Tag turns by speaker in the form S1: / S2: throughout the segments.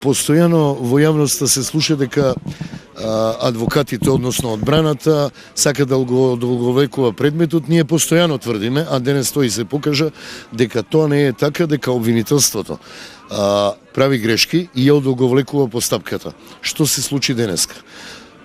S1: Постојано во јавноста се слуша дека адвокатите, односно одбраната, сака да го одолговекува предметот. Ние постојано тврдиме, а денес тој се покажа дека тоа не е така, дека обвинителството прави грешки и ја одолговлекува постапката. Што се случи денеска?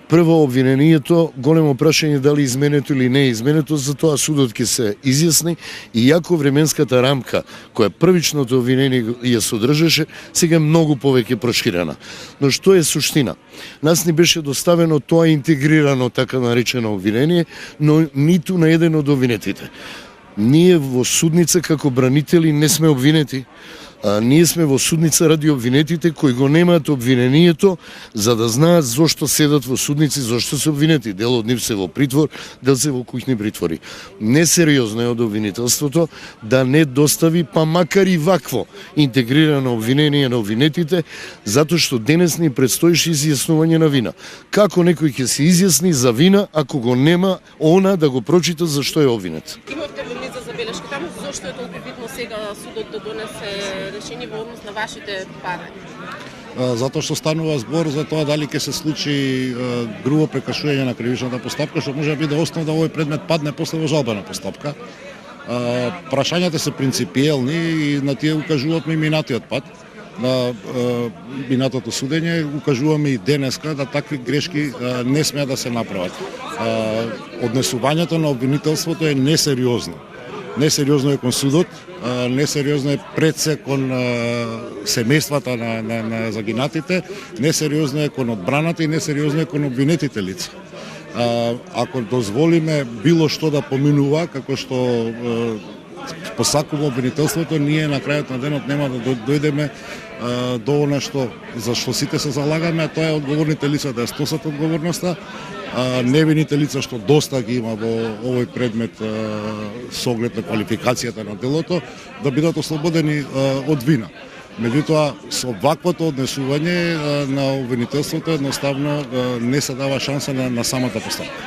S1: Прво, обвинението, големо прашање дали изменето или не е изменето, затоа судот ќе се изјасни, и јако временската рамка која првичното обвинение ја содржаше, сега е многу повеќе проширена. Но што е суштина? Нас ни беше доставено тоа интегрирано, така наречено обвинение, но ниту на еден од обвинетите. Ние во судница како бранители не сме обвинети. Ние сме во судница ради обвинетите кои го немаат обвинението, за да знаат зошто седат во судници, зошто се обвинети. Дел од нив се во притвор, дел се во куќни притвори. Несериозно е од обвинителството да не достави, па макар и вакво интегрирано обвинение на обвинетите, затоа што денес ни предстоеше изјаснување на вина. Како некој ќе се изјасни за вина ако го нема она да го прочита за што е обвинет?
S2: Имавте ли за забелешки таму, зошто е толку битно сега судот да донесе решение во однос на вашите барања?
S3: Затоа што станува збор за тоа дали ќе се случи грубо прекршување на кривичната постапка, што може да биде основа да овој предмет падне после во жалбена постапка. Прашањата се принципиелни и на тие укажувавме и минатиот пат. На минатото судење укажуваме и денеска да такви грешки не смеа да се направат. Однесувањето на обвинителството е несериозно. Несериозно е кон судот, несериозно е пред се кон семејствата на загинатите, несериозно е кон одбраната и несериозно е кон обвинетите лица. Ако дозволиме било што да поминува, како што посакува обвинителството, ние на крајот на денот нема да дојдеме до она што за што сите се залагаме, а тоа е одговорните лица да ја сносат одговорноста, невините лица што доста ги има во овој предмет со оглед на квалификацијата на делото, да бидат ослободени од вина. Меѓутоа, со ваквото однесување на обвинителството едноставно не се дава шанса на самата постапка.